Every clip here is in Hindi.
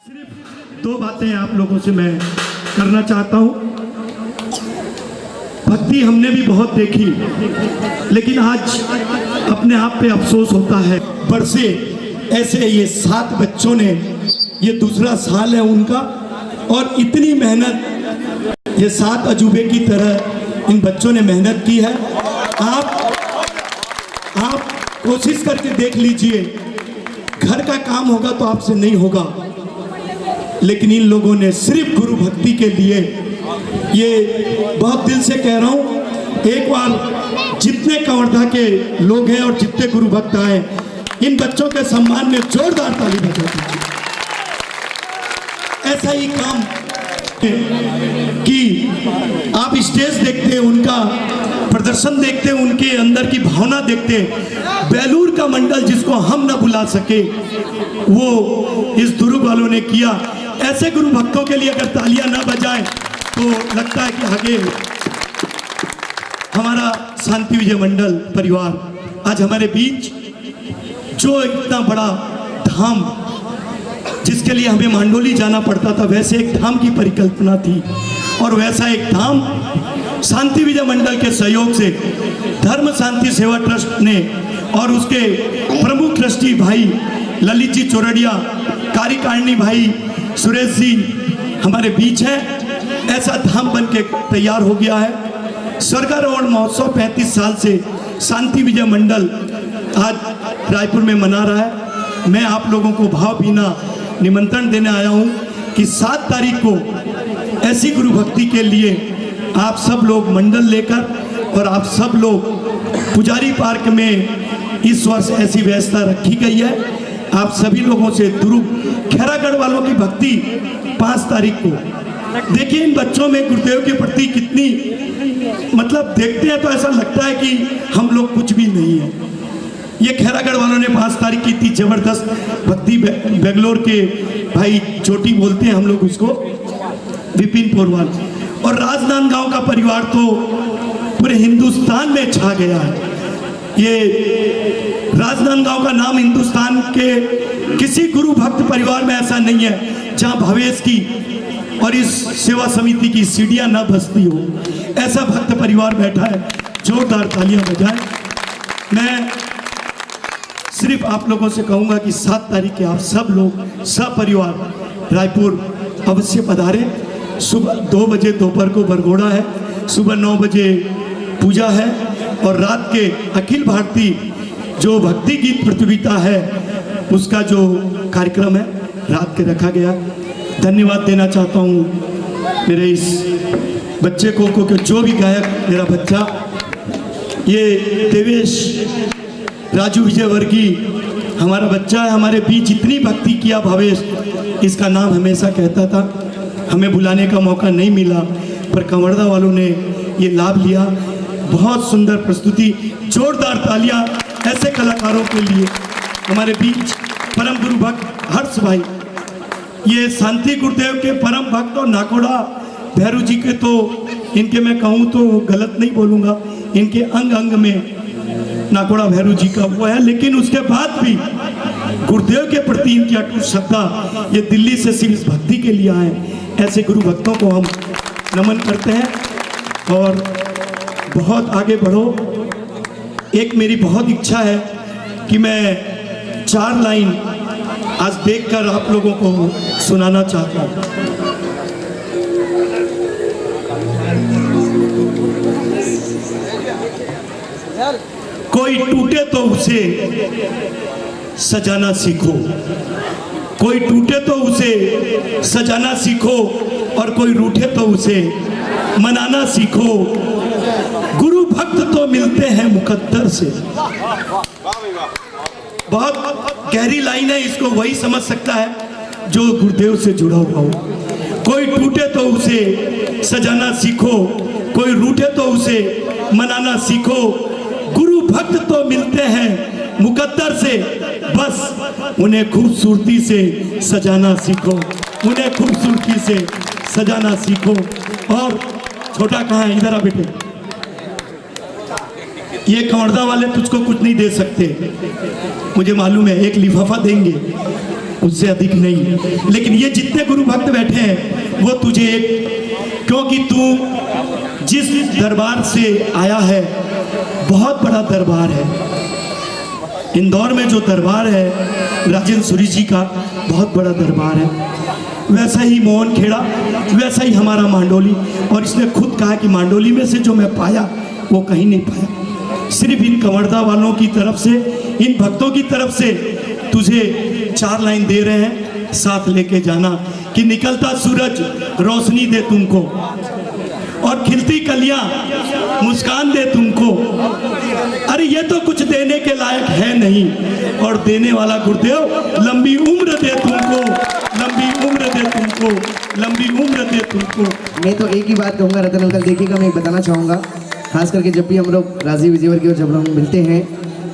सिर्फ दो बातें आप लोगों से मैं करना चाहता हूं। भक्ति हमने भी बहुत देखी, लेकिन आज अपने आप पे अफसोस होता है। बरसे ऐसे ये 7 बच्चों ने, ये दूसरा साल है उनका, और इतनी मेहनत, ये 7 अजूबे की तरह इन बच्चों ने मेहनत की है। आप कोशिश करके देख लीजिए, घर का काम होगा तो आपसे नहीं होगा, लेकिन इन लोगों ने सिर्फ गुरु भक्ति के लिए, ये बहुत दिल से कह रहा हूं, एक बार जितने कवर्धा के लोग हैं और जितने गुरु भक्त आए, इन बच्चों के सम्मान में जोरदार ताली बजा दीजिए। ऐसा ही काम कि आप स्टेज देखते हैं, उनका प्रदर्शन देखते हैं, उनके अंदर की भावना देखते हैं। बेलूर का मंडल जिसको हम न बुला सके, वो इस दुर्ग वालों ने किया। ऐसे गुरु भक्तों के लिए अगर तालियां ना बजाएं तो लगता है कि आगे हमारा शांति विजय मंडल परिवार आज हमारे बीच, जो इतना बड़ा धाम जिसके लिए हमें मांडोली जाना पड़ता था, वैसे एक धाम की परिकल्पना थी, और वैसा एक धाम शांति विजय मंडल के सहयोग से धर्म शांति सेवा ट्रस्ट ने और उसके प्रमुख ट्रस्टी भाई ललित जी चौरड़िया, कार्यकारिणी भाई सुरेश जी हमारे बीच है। ऐसा धाम बन के तैयार हो गया है। स्वर्गारोहण महोत्सव 35 साल से शांति विजय मंडल आज रायपुर में मना रहा है। मैं आप लोगों को भावभीना निमंत्रण देने आया हूं कि 7 तारीख को ऐसी गुरु भक्ति के लिए आप सब लोग मंडल लेकर, और आप सब लोग पुजारी पार्क में इस वर्ष ऐसी व्यवस्था रखी गई है। आप सभी लोगों से दुर्ग खैरागढ़ वालों की भक्ति 5 तारीख को देखिए। इन बच्चों में गुरुदेव के प्रति कितनी, मतलब देखते हैं तो ऐसा लगता है कि हम लोग कुछ भी नहीं है। ये खैरागढ़ वालों ने 5 तारीख की इतनी जबरदस्त भक्ति, बेंगलोर के भाई चोटी बोलते हैं हम लोग उसको, विपिन पोरवाल, और राजनांदगांव का परिवार तो पूरे हिंदुस्तान में छा गया है। ये राजनांदगांव का नाम हिंदुस्तान के किसी गुरु भक्त परिवार में ऐसा नहीं है जहां भवेश की और इस सेवा समिति की सीढ़ियां ना बसती हो। ऐसा भक्त परिवार बैठा है, जोरदार तालियां बजाएं। मैं सिर्फ आप लोगों से कहूंगा कि 7 तारीख के आप सब लोग सपरिवार रायपुर अवश्य पधारें। सुबह 2 बजे दोपहर को बरगोड़ा है, सुबह 9 बजे पूजा है, और रात के अखिल भारतीय जो भक्ति गीत प्रतियोगिता है उसका जो कार्यक्रम है रात के रखा गया। धन्यवाद देना चाहता हूँ मेरे इस बच्चे को जो भी गायक मेरा बच्चा, ये देवेश राजू विजयवर्गी हमारा बच्चा है, हमारे बीच इतनी भक्ति किया भावेश, इसका नाम हमेशा कहता था। हमें बुलाने का मौका नहीं मिला, पर कंवरदा वालों ने ये लाभ लिया। बहुत सुंदर प्रस्तुति, जोरदार तालियां ऐसे कलाकारों के लिए। हमारे बीच परम गुरु भक्त हर्ष भाई, ये शांति गुरुदेव के परम भक्त, और नाकोड़ा भैरू जी के तो इनके, मैं कहूँ तो गलत नहीं बोलूँगा, इनके अंग अंग में नाकोड़ा भैरू जी का वो है, लेकिन उसके बाद भी गुरुदेव के प्रति इनकी अटूट श्रद्धा, ये दिल्ली से सिर्फ इस भक्ति के लिए आए। ऐसे गुरु भक्तों को हम नमन करते हैं और बहुत आगे बढ़ो। एक मेरी बहुत इच्छा है कि मैं 4 लाइन आज देखकर आप लोगों को सुनाना चाहता हूँ। कोई टूटे तो उसे सजाना सीखो, कोई टूटे तो उसे सजाना सीखो, और कोई रूठे तो उसे मनाना सीखो। गुरु भक्त तो मिलते हैं मुकद्दर से। बहुत गहरी लाइन है, इसको वही समझ सकता है जो गुरुदेव से जुड़ा हुआ हो। कोई टूटे तो उसे सजाना सीखो, कोई रूठे तो उसे मनाना सीखो। गुरु भक्त तो मिलते हैं मुकद्दर से, बस उन्हें खूबसूरती से सजाना सीखो, उन्हें खूबसूरती से सजाना सीखो। और छोटा कहाँ है, इधर आ बेटे। ये कंवरदा वाले तुझको कुछ नहीं दे सकते, मुझे मालूम है, एक लिफाफा देंगे, उससे अधिक नहीं। लेकिन ये जितने गुरु भक्त बैठे हैं वो तुझे एक, क्योंकि तू जिस दरबार से आया है बहुत बड़ा दरबार है। इंदौर में जो दरबार है राजेंद्र सूरी जी का, बहुत बड़ा दरबार है। वैसा ही मोहन खेड़ा, वैसा ही हमारा मांडोली। और इसने खुद कहा कि मांडोली में से जो मैं पाया वो कहीं नहीं पाया। सिर्फ इन कवर्धा वालों की तरफ से, इन भक्तों की तरफ से तुझे 4 लाइन दे रहे हैं, साथ लेके जाना कि निकलता सूरज रोशनी दे तुमको और खिलती कलियां मुस्कान दे तुमको। अरे ये तो कुछ देने के लायक है नहीं, और देने वाला गुरुदेव लंबी उम्र दे तुमको, लंबी उम्र दे तुमको, लंबी उम्र दे तुमको। मैं तो एक ही बात कहूँगा रतन अंकल, देखिएगा मैं बताना चाहूँगा, खास करके जब भी हम लोग राजीव विजयवर की और जब हम मिलते हैं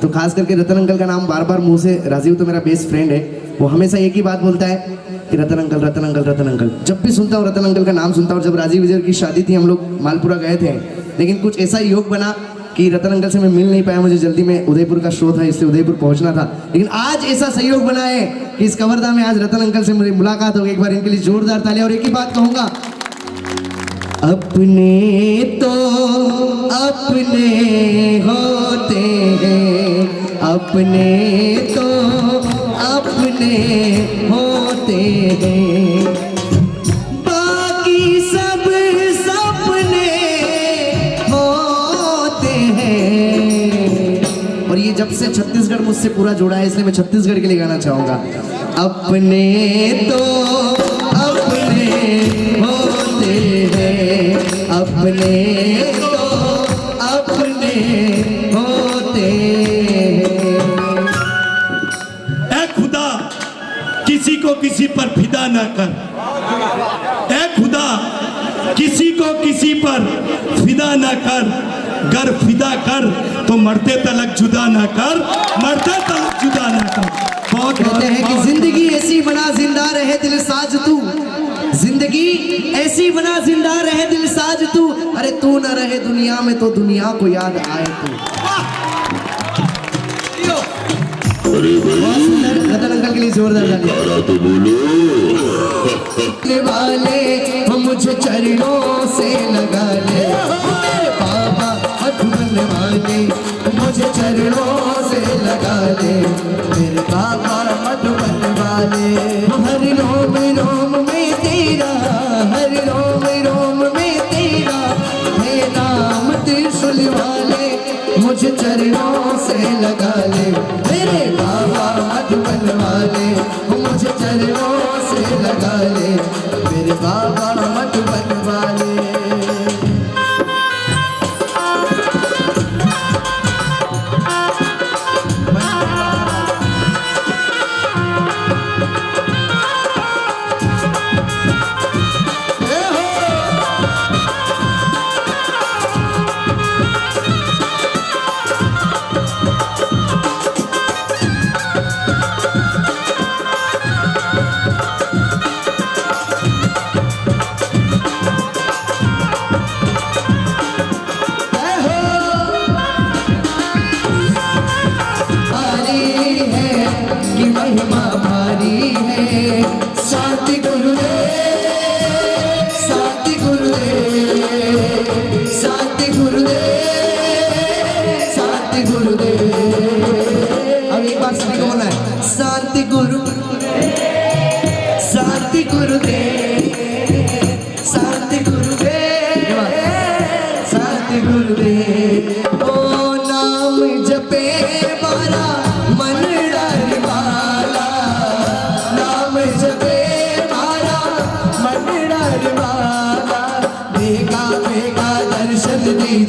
तो खास करके रतन अंकल का नाम बार बार मुंह से, राजीव तो मेरा बेस्ट फ्रेंड है, वो हमेशा एक ही बात बोलता है कि रतन अंकल, रतन अंकल, रतन अंकल। जब भी सुनता हूँ रतन अंकल का नाम सुनता हूँ। जब राजीव विजयवर की शादी थी हम लोग मालपुरा गए थे, लेकिन कुछ ऐसा योग बना कि रतन अंकल से मैं मिल नहीं पाया, मुझे जल्दी में उदयपुर का शो था इसलिए उदयपुर पहुंचना था। लेकिन आज ऐसा सहयोग बना है कि इस कवर्धा में आज रतन अंकल से मेरी मुलाकात हो गई। एक बार इनके लिए जोरदार ताली। और एक ही बात कहूँगा, अपने तो अपने होते हैं, अपने तो अपने होते हैं, बाकी सब सपने होते हैं। और ये जब से छत्तीसगढ़ मुझसे पूरा जुड़ा है इसलिए मैं छत्तीसगढ़ के लिए गाना चाहूँगा। अपने तो अपने होते हैं, अपने तो अपने होते हैं। ऐ खुदा किसी को किसी पर फिदा ना कर, ऐ खुदा किसी को किसी पर फिदा ना कर, गर फिदा कर तो मरते तलक जुदा ना कर, मरते तलक जुदा ना कर। बहुत कहते हैं कि जिंदगी ऐसी बना जिंदा रहे दिल साज तू, जिंदगी ऐसी बना जिंदा रहे दिल साज तू, अरे तू न रहे दुनिया में तो दुनिया को याद आए तू। रतन अंकल के लिए जोरदार ताली। वाले वो मुझे चरणों से लगा ले, मेरे बाबा मधुबन वाले मुझे चरणों से लगा ले, मेरे बाबा मधुबन वाले। हर रोम रोम में तेरा, हर रोम रोम में तेरा है नाम त्रिशूल वाले, मुझे चरणों से लगा ले, मेरे बाबा मधुबन वाले मुझे चरणों से लगा ले, मेरे बाबा मधुबन वाले।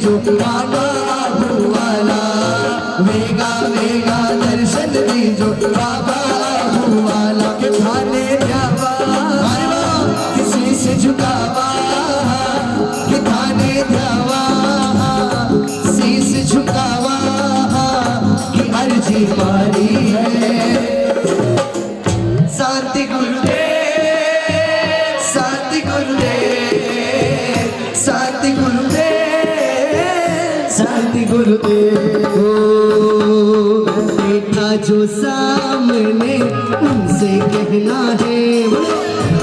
जो बाबा भुवाला, वेगा वेगा दर्शन दीजो बाबा भुवाला, के थाने जावा किसी से झुकावा, के थाने जावा शीश झुकावा, कि अर्जी मारी है। शांति गुरुदेव, शांति गुरुदेव, शांति गुरुदेव, शांति गुरुदेव। मीठा जो सामने उनसे कहना है,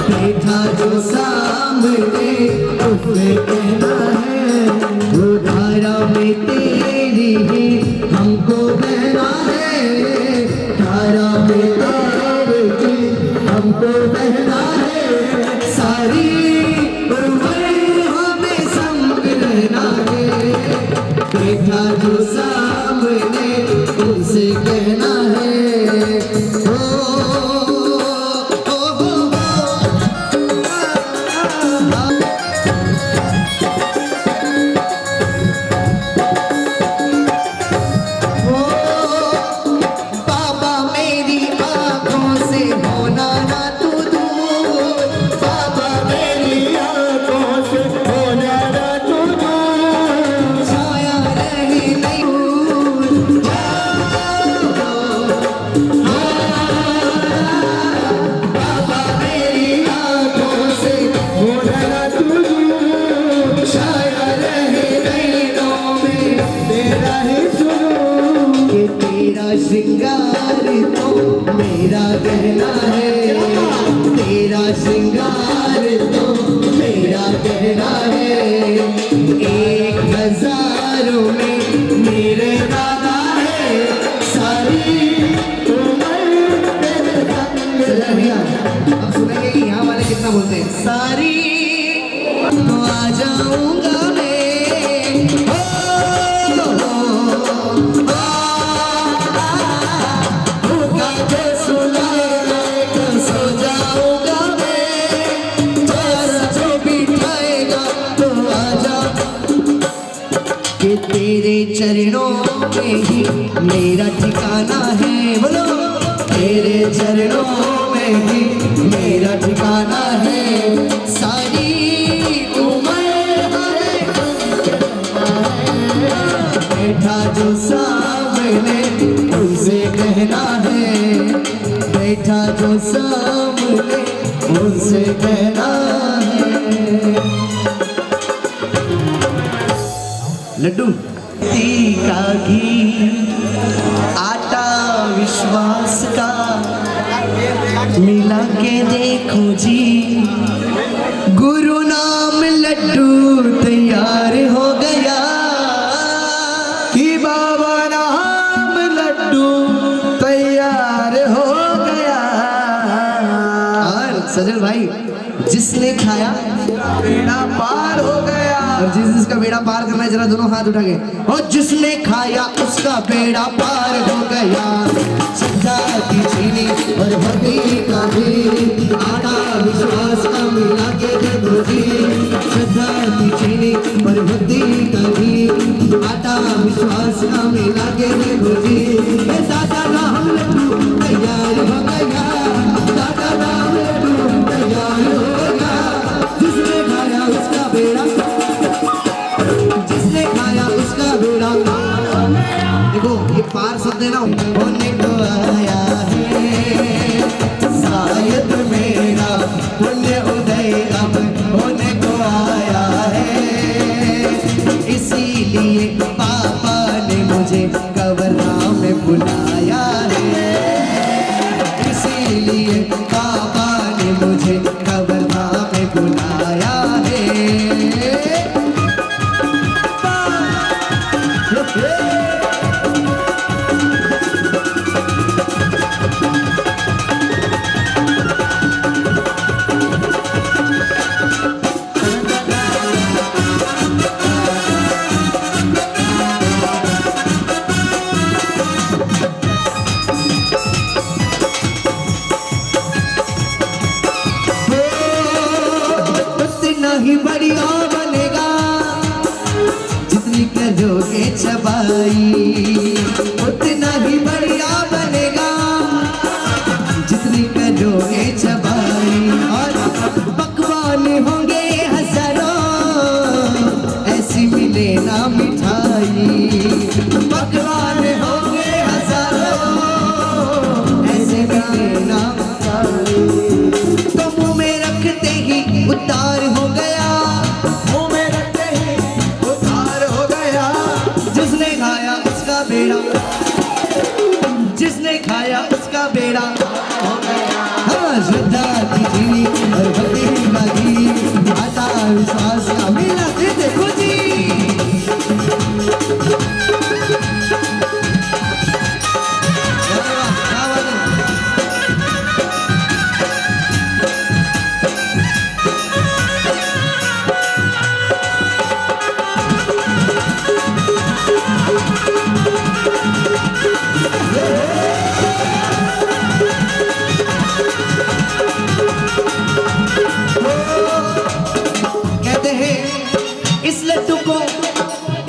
बैठा जो सामने उससे कहना है, वो धारा में तेरी ही हमको बहना है, धारा में तेरी ही हमको बहना है, सारी उम्र हमें संग रहना है, बैठा जो सामने उनसे कहना है। बाबा मेरी आंखों से होना ना तू दूर, बाबा मेरी आंखों से होना ना तू दूर, छाया रहे नहीं दूर, बाबा मेरी आंखों से होना ना तू दूर, छाया रहे नैनों में तेरा ही सुरूर, कि तेरा श्रृंगार तो मेरा गहना है, तेरा श्रृंगार तो मेरा गहना है, 1000 में मेरे दादा है, सारी उम्र तेरे संग रहना। अब सुनेंगे कि यहाँ वाले कितना बोलते हैं, सारी तो आ जाऊंगा मैं, भूखा जो सुलाएगा सो जाऊंगा मैं, जरा जो बिठाएगा तो आ जा, कि तेरे चरणों में ही मेरा ठिकाना है, बोलो तेरे चरणों में ही मेरा ठिकाना है, सारी उम्र बैठा जो सामने उनसे कहना है, बैठा जो सामने उनसे कहना है। लड्डू का घी आटा विश्वास का मिला के देखो जी, गुरु नाम लड्डू तैयार हो गया, कि बाबा नाम लड्डू तैयार हो गया। और सजल भाई, जिसने खाया बेड़ा पार हो गया, और जिसका बेड़ा पार करना है जरा दोनों हाथ उठा के, और जिसने खाया उसका बेड़ा पार हो गया, श्रद्धा की चीनी और भक्ति का घी आटा विश्वास का मिला के देखो जी, श्रद्धा की चीनी और भक्ति का घी आटा विश्वास का मिला के देखो जी, दादा राम लड्डू तैयार हो गया, दादा राम लड्डू तैयार हो गया, जिसने खाया उसका बेड़ा, जिसने खाया उसका बेड़ा। देखो ये पार शब्द है ना, होने को आया है शायद मेरा पुण्य उदय अब होने को आया है, इसीलिए पापा ने मुझे कब्र में बुलाया है, इसीलिए पापा ने मुझे कब्र में बुलाया है। नहीं बढ़िया बनेगा जितनी करोगे छबाई, उतना ही बढ़िया बनेगा जितनी करोगे छबाई, और पकवान होंगे हजारों ऐसी मिले ना मिठाई, पकवान होंगे हजारों ऐसे मिले ना मिठाई, तो मुंह में रखते ही उतार हो गया, मुंह में रखते ही उतार हो गया, जिसने खाया उसका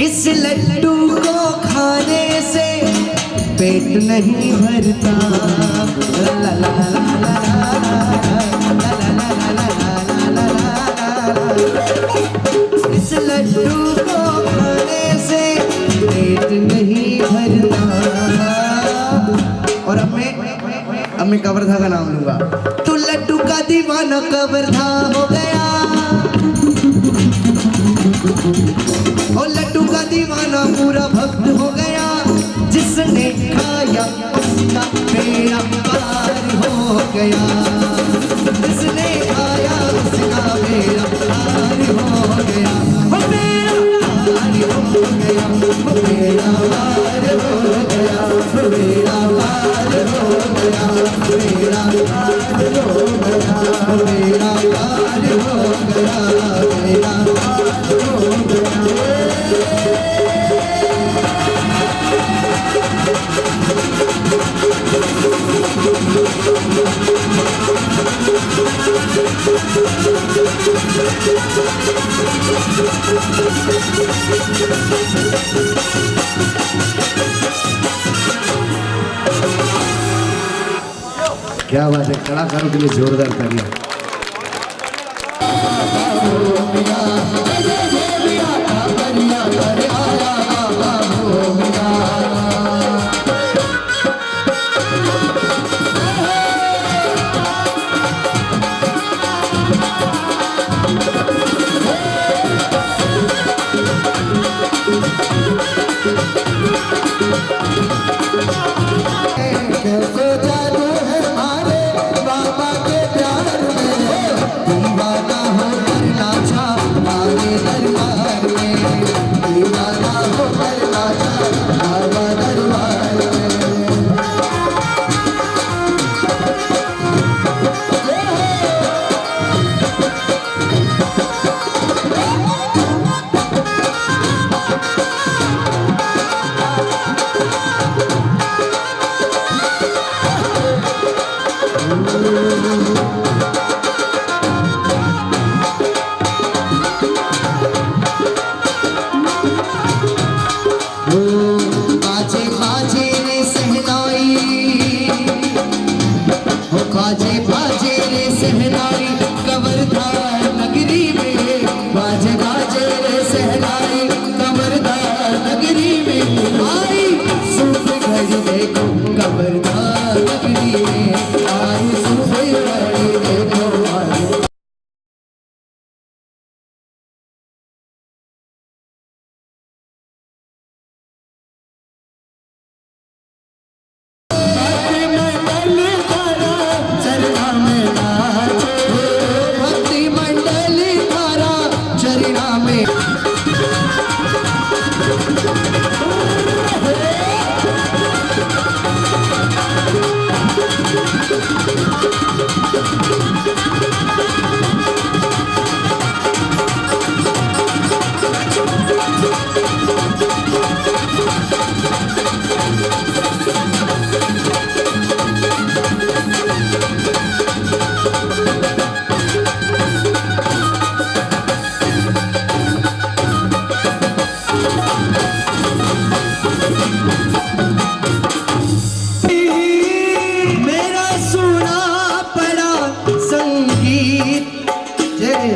इस लड्डू को खाने से पेट नहीं भरता। ला ला ला ला ला इस लड्डू को खाने से पेट नहीं भरता। और अब मैं कवर्धा का नाम लूंगा। तू लड्डू का दीवाना कवर्धा हो गया, और लड्डू का दीवाना पूरा भक्त हो गया। जिसने खाया उसका बेड़ा पार हो गया, जिसने खाया उसका बेड़ा पार हो गया। वो बेड़ा पार हो गया, वो बेड़ा पार हो गया, वो बेड़ा पार हो गया, बेड़ा पार हो गया, बेड़ा पार हो गया, बेड़ा पार हो गया। क्या बात है, कलाकारों के लिए जोरदार तालियां।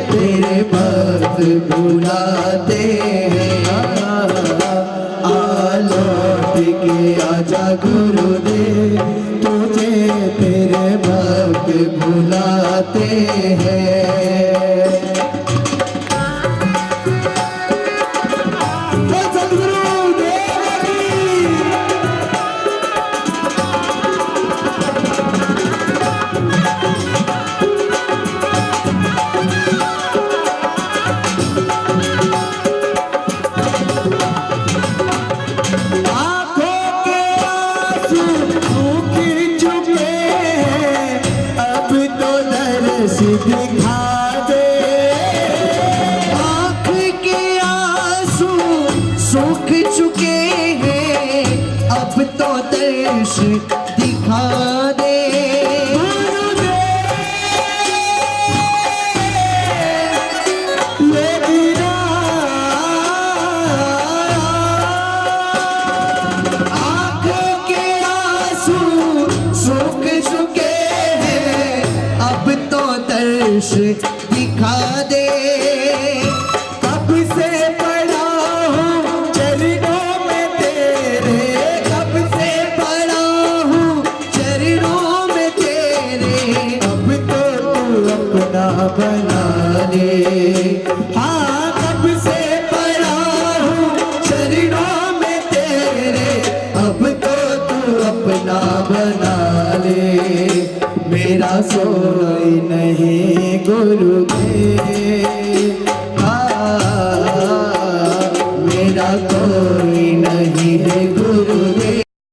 तेरे भक्त बुलाते हैं, लौट के आजा गुरुदेव, तुझे तेरे भक्त बुलाते हैं। दिखा दे आँख के आंसू सूख चुके हैं, अब तो दर्श दिखा दे। ये गिरा दिखा दे। कब से पड़ा हूँ चरणों में तेरे, कब से पड़ा हूँ चरणों में तेरे, अब तो तू अपना बना ले। हाँ कब से पड़ा हूँ चरणों में तेरे, अब तो तू अपना बना ले। मेरा सोई नहीं गुरुदेव।